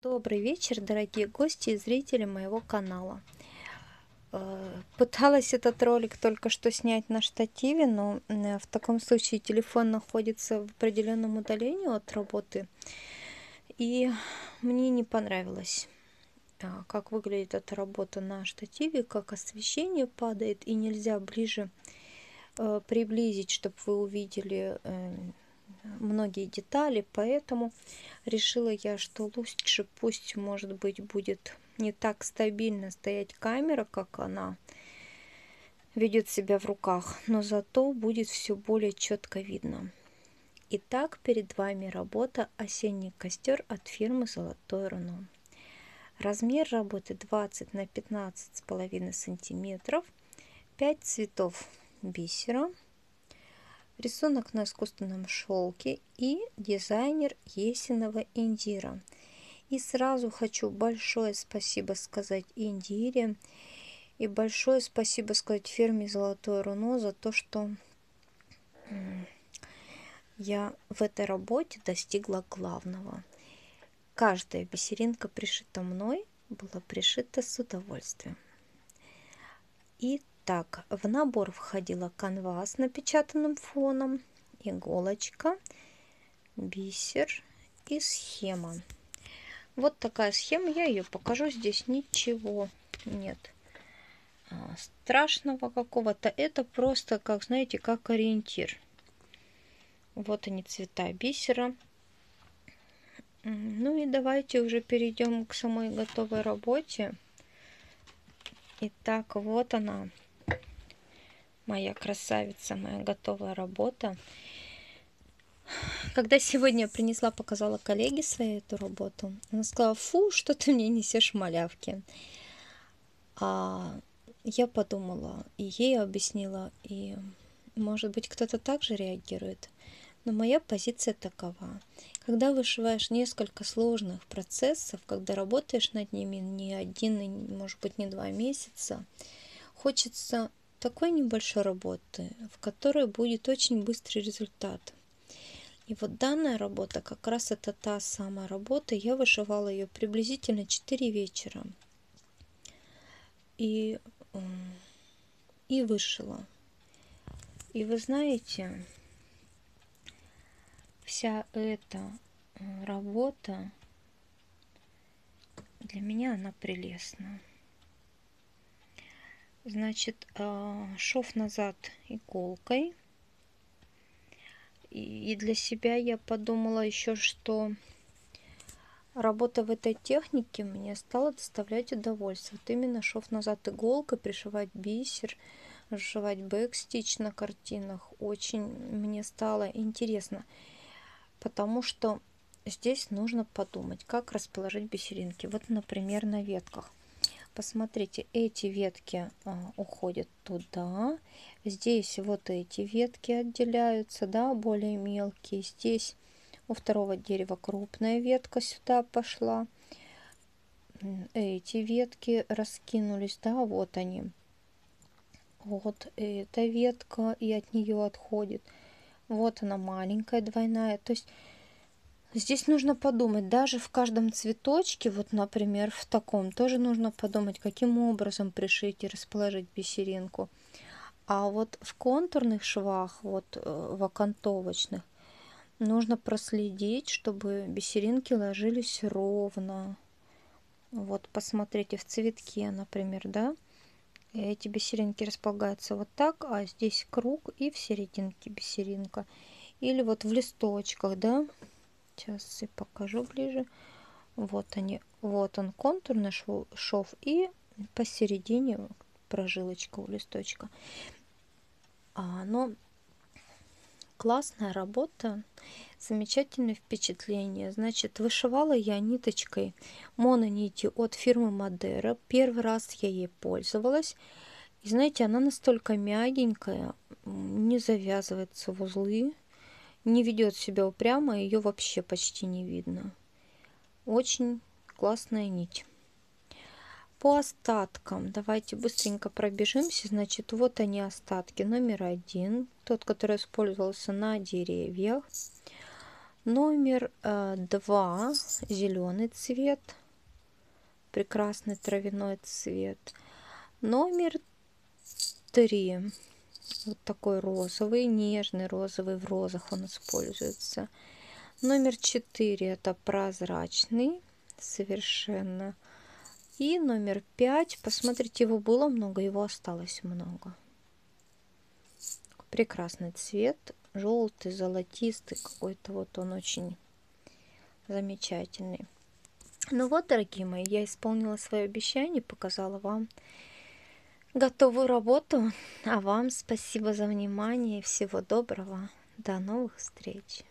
Добрый вечер, дорогие гости и зрители моего канала. Пыталась этот ролик только что снять на штативе, но в таком случае телефон находится в определенном удалении от работы. И мне не понравилось, как выглядит эта работа на штативе, как освещение падает, и нельзя ближе приблизить, чтобы вы увидели многие детали, поэтому решила я, что лучше пусть, может быть, будет не так стабильно стоять камера, как она ведет себя в руках, но зато будет все более четко видно. Итак, перед вами работа «Осенний костер» от фирмы «Золотое руно». Размер работы 20 на 15,5 сантиметров, 5 цветов бисера, рисунок на искусственном шелке и дизайнер Есенова Индира. И сразу хочу большое спасибо сказать Индире и большое спасибо сказать фирме «Золотое руно» за то, что я в этой работе достигла главного. Каждая бисеринка, пришита мной, была пришита с удовольствием. Итак, в набор входила канвас с напечатанным фоном, иголочка, бисер и схема. Вот такая схема, я ее покажу, здесь ничего нет страшного какого-то, это просто, как знаете, как ориентир. Вот они, цвета бисера. Ну и давайте уже перейдем к самой готовой работе. Итак, вот она, моя красавица, моя готовая работа. Когда сегодня я принесла, показала коллеге своей эту работу, она сказала: фу, что ты мне несешь малявки. А я подумала, и ей объяснила, и, может быть, кто-то также реагирует. Но моя позиция такова. Когда вышиваешь несколько сложных процессов, когда работаешь над ними не один, может быть, не 2 месяца, хочется такой небольшой работы, в которой будет очень быстрый результат. И вот данная работа, как раз это та самая работа, я вышивала ее приблизительно 4 вечера. И вышила. И вы знаете, вся эта работа, для меня она прелестна. Значит, шов назад иголкой. И для себя я подумала еще, что работа в этой технике мне стала доставлять удовольствие. Вот именно шов назад иголкой, пришивать бисер, сшивать бэкстич на картинах. Очень мне стало интересно, потому что здесь нужно подумать, как расположить бисеринки. Вот, например, на ветках. Посмотрите, эти ветки уходят туда. Здесь вот эти ветки отделяются, да, более мелкие. Здесь у второго дерева крупная ветка сюда пошла. Эти ветки раскинулись, да, вот они. Вот эта ветка и от нее отходит. Вот она маленькая, двойная. То есть здесь нужно подумать, даже в каждом цветочке, вот, например, в таком, тоже нужно подумать, каким образом пришить и расположить бисеринку. А вот в контурных швах, вот в окантовочных, нужно проследить, чтобы бисеринки ложились ровно. Вот, посмотрите, в цветке, например, да, эти бисеринки располагаются вот так, а здесь круг и в серединке бисеринка. Или вот в листочках, да. Сейчас я покажу ближе. Вот они, вот он контурный шов и посередине прожилочка у листочка. Но классная работа, замечательное впечатление. Значит, вышивала я ниточкой мононити от фирмы Модера. Первый раз я ей пользовалась. И знаете, она настолько мягенькая, не завязывается в узлы, не ведет себя упрямо, ее вообще почти не видно. Очень классная нить. По остаткам давайте быстренько пробежимся. Значит, вот они остатки. Номер 1, тот, который использовался на деревьях. Номер 2, зеленый цвет, прекрасный травяной цвет. Номер 3, вот такой розовый, нежный розовый, в розах он используется. Номер 4 это прозрачный совершенно. И номер 5, посмотрите, его было много, его осталось много. Прекрасный цвет, желтый, золотистый какой-то, вот он очень замечательный. Ну вот, дорогие мои, я исполнила свое обещание, показала вам готовую работу. А вам спасибо за внимание. Всего доброго. До новых встреч.